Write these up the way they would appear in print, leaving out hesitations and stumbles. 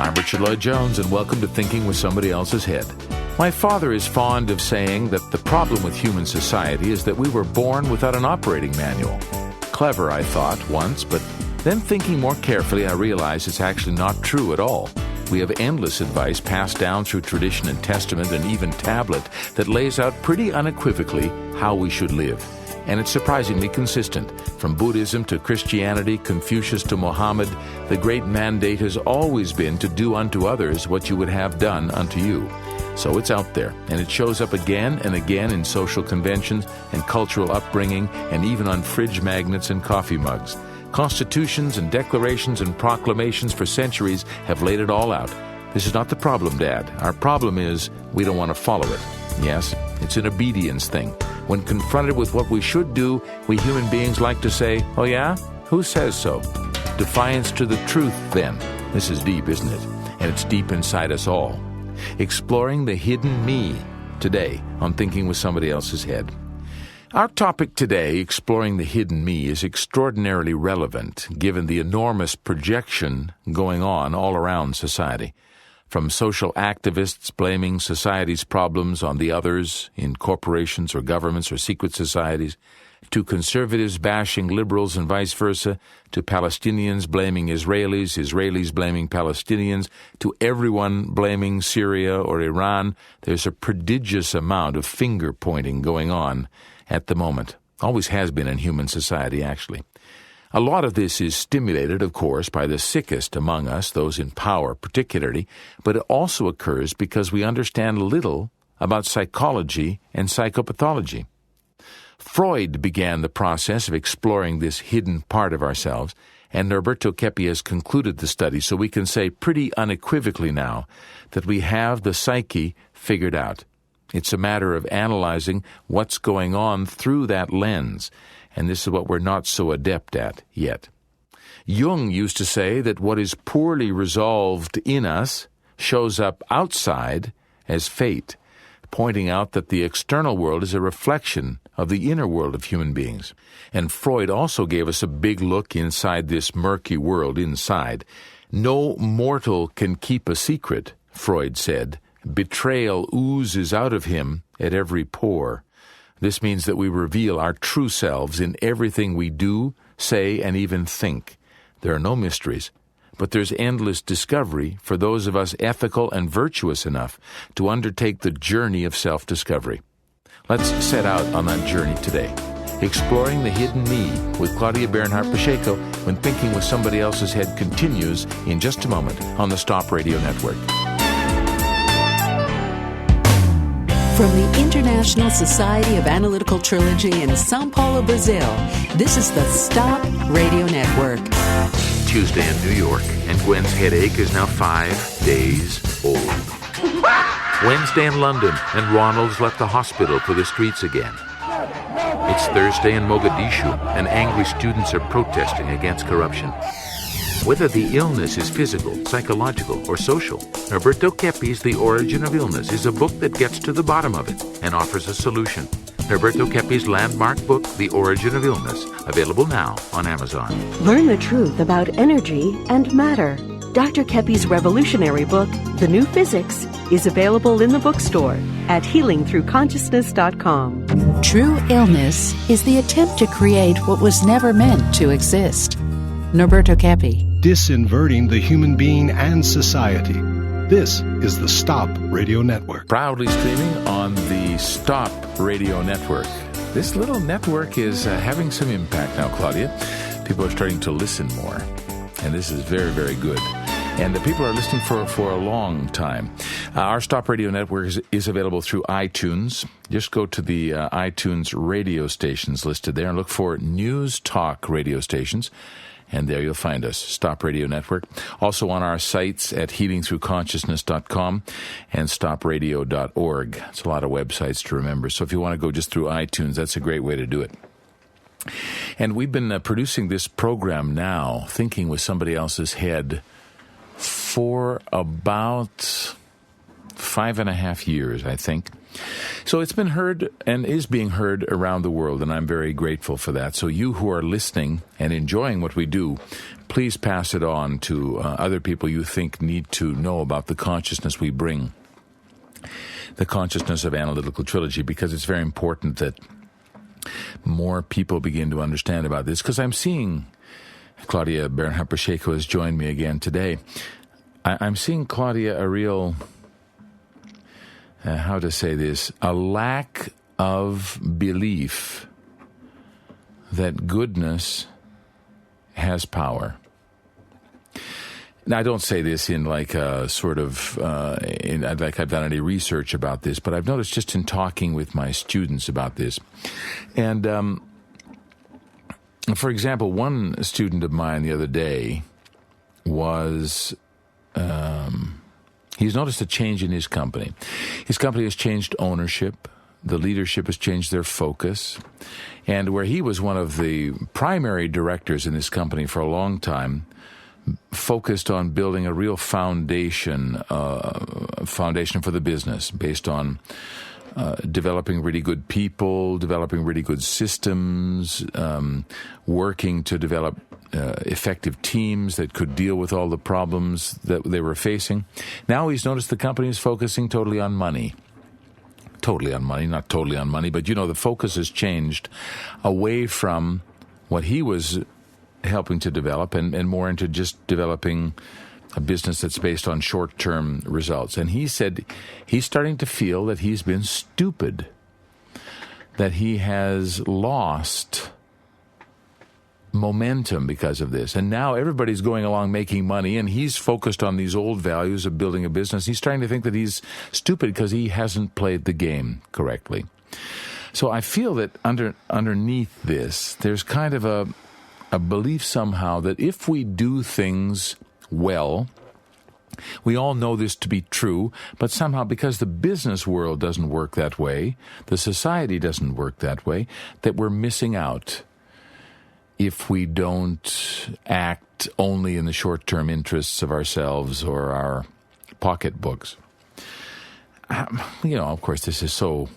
I'm Richard Lloyd Jones, and welcome to Thinking with Somebody Else's Head. My father is fond of saying that the problem with human society is that we were born without an operating manual. Clever, I thought, once, but then thinking more carefully, I realized it's actually not true at all. We have endless advice passed down through tradition and testament and even tablet that lays out pretty unequivocally how we should live. And it's surprisingly consistent. From Buddhism to Christianity, Confucius to Mohammed, the great mandate has always been to do unto others what you would have done unto you. So it's out there, and it shows up again and again in social conventions and cultural upbringing and even on fridge magnets and coffee mugs. Constitutions and declarations and proclamations for centuries have laid it all out. This is not the problem, Dad. Our problem is we don't want to follow it. Yes, it's an obedience thing. When confronted with what we should do, we human beings like to say, "Oh yeah? Who says so?" Defiance to the truth, then. This is deep, isn't it? And it's deep inside us all. Exploring the hidden me today on Thinking with Somebody Else's Head. Our topic today, exploring the hidden me, is extraordinarily relevant given the enormous projection going on all around society. From social activists blaming society's problems on the others in corporations or governments or secret societies, to conservatives bashing liberals and vice versa, to Palestinians blaming Israelis, Israelis blaming Palestinians, to everyone blaming Syria or Iran, there's a prodigious amount of finger-pointing going on at the moment. Always has been in human society, actually. A lot of this is stimulated, of course, by the sickest among us, those in power particularly, but it also occurs because we understand little about psychology and psychopathology. Freud began the process of exploring this hidden part of ourselves, and Norberto Keppe has concluded the study, so we can say pretty unequivocally now that we have the psyche figured out. It's a matter of analyzing what's going on through that lens, and this is what we're not so adept at yet. Jung used to say that what is poorly resolved in us shows up outside as fate, pointing out that the external world is a reflection of the inner world of human beings. And Freud also gave us a big look inside this murky world inside. No mortal can keep a secret, Freud said. Betrayal oozes out of him at every pore. This means that we reveal our true selves in everything we do, say, and even think. There are no mysteries, but there's endless discovery for those of us ethical and virtuous enough to undertake the journey of self-discovery. Let's set out on that journey today. Exploring the hidden me with Claudia Bernhardt Pacheco when Thinking with Somebody Else's Head continues in just a moment on the Stop Radio Network. From the International Society of Analytical Trilogy in Sao Paulo, Brazil, this is the Stop Radio Network. Tuesday in New York, and Gwen's headache is now 5 days old. Wednesday in London, and Ronald's left the hospital for the streets again. It's Thursday in Mogadishu, and angry students are protesting against corruption. Whether the illness is physical, psychological, or social, Norberto Keppe's The Origin of Illness is a book that gets to the bottom of it and offers a solution. Norberto Keppe's landmark book, The Origin of Illness, available now on Amazon. Learn the truth about energy and matter. Dr. Keppe's revolutionary book, The New Physics, is available in the bookstore at healingthroughconsciousness.com. True illness is the attempt to create what was never meant to exist. Norberto Keppe. Disinverting the human being and society. This is the Stop Radio Network. Proudly streaming on the Stop Radio Network. This little network is having some impact now, Claudia. People are starting to listen more, and this is very, very good. And the people are listening for a long time. Our Stop Radio Network is available through iTunes. Just go to the iTunes radio stations listed there and look for News Talk radio stations. And there you'll find us, Stop Radio Network. Also on our sites at healingthroughconsciousness.com and stopradio.org. It's a lot of websites to remember. So if you want to go just through iTunes, that's a great way to do it. And we've been producing this program now, Thinking with Somebody Else's Head, for about 5.5 years, I think. So it's been heard and is being heard around the world, and I'm very grateful for that. So you who are listening and enjoying what we do, please pass it on to other people you think need to know about the consciousness we bring, the consciousness of Analytical Trilogy, because it's very important that more people begin to understand about this. Because I'm seeing, Claudia Bernhardt-Pacheco has joined me again today. I'm seeing, Claudia, a real, how to say this, a lack of belief that goodness has power. Now, I don't say this in like a sort of, like I've done any research about this, but I've noticed just in talking with my students about this. And, for example, one student of mine the other day was, he's noticed a change in his company. His company has changed ownership. The leadership has changed their focus. And where he was one of the primary directors in this company for a long time, focused on building a real foundation for the business based on developing really good people, developing really good systems, working to develop effective teams that could deal with all the problems that they were facing. Now he's noticed the company is focusing totally on money. Totally on money, not totally on money, but the focus has changed away from what he was helping to develop and more into just developing a business that's based on short-term results. And he said he's starting to feel that he's been stupid, that he has lost momentum because of this. And now everybody's going along making money, and he's focused on these old values of building a business. He's starting to think that he's stupid because he hasn't played the game correctly. So I feel that underneath this, there's kind of a belief somehow that if we do things well, we all know this to be true, but somehow because the business world doesn't work that way, the society doesn't work that way, that we're missing out if we don't act only in the short-term interests of ourselves or our pocketbooks. Of course, this is so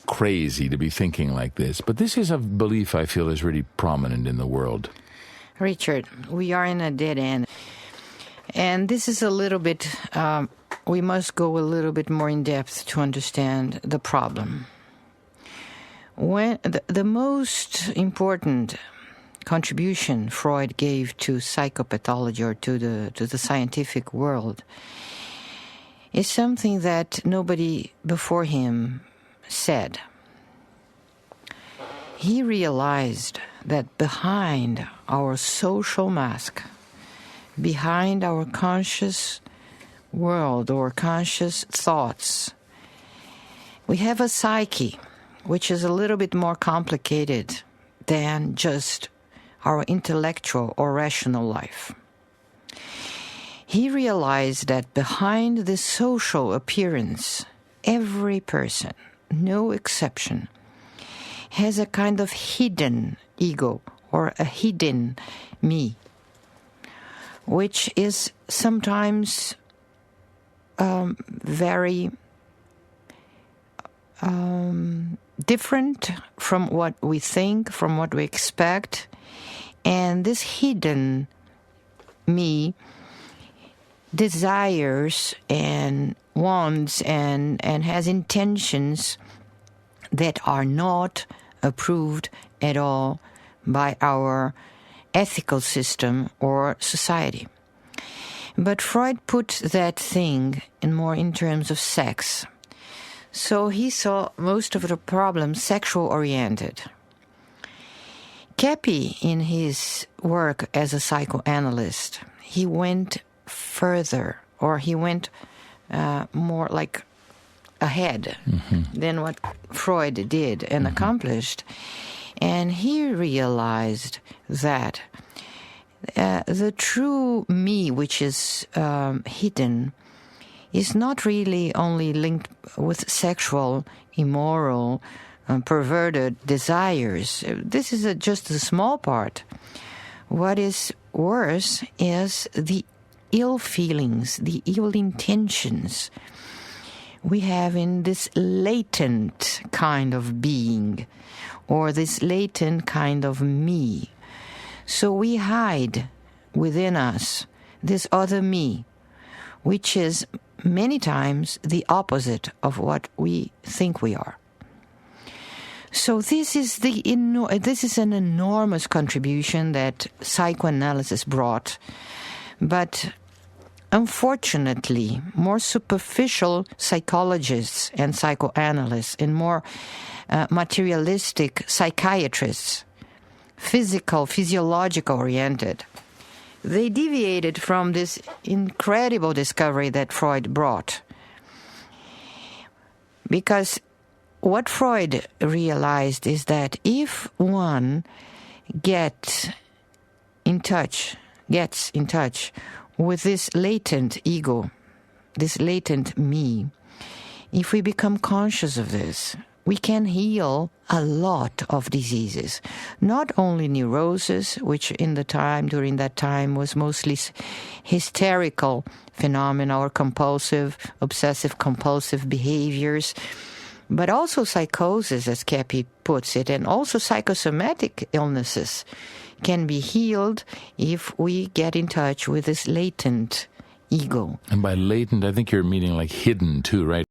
crazy to be thinking like this, but this is a belief I feel is really prominent in the world. Richard, we are in a dead end. And this is a little bit, we must go a little bit more in depth to understand the problem. When the most important contribution Freud gave to psychopathology or to the scientific world is something that nobody before him said. He realized that behind our social mask, behind our conscious world or conscious thoughts, we have a psyche which is a little bit more complicated than just our intellectual or rational life. He realized that behind this social appearance, every person, no exception, has a kind of hidden ego or a hidden me, which is sometimes very different from what we think, from what we expect. And this hidden me desires and wants and has intentions that are not approved at all by our ethical system or society. But Freud put that thing in terms of sex. So he saw most of the problems sexual-oriented. Kepi, in his work as a psychoanalyst, he went further, or he went more like ahead than what Freud did and accomplished. And he realized that the true me, which is hidden, is not really only linked with sexual, immoral, perverted desires. This is just a small part. What is worse is the ill feelings, the ill intentions, we have in this latent kind of being, or this latent kind of me. So we hide within us this other me, which is many times the opposite of what we think we are. So this is an enormous contribution that psychoanalysis brought, but unfortunately, more superficial psychologists and psychoanalysts and more materialistic psychiatrists, physiological oriented, they deviated from this incredible discovery that Freud brought. Because what Freud realized is that if one gets in touch with this latent ego, this latent me, if we become conscious of this, we can heal a lot of diseases. Not only neurosis, which during that time was mostly hysterical phenomena or obsessive compulsive behaviors, but also psychosis, as Kepi puts it, and also psychosomatic illnesses can be healed if we get in touch with this latent ego. And by latent, I think you're meaning like hidden too, right?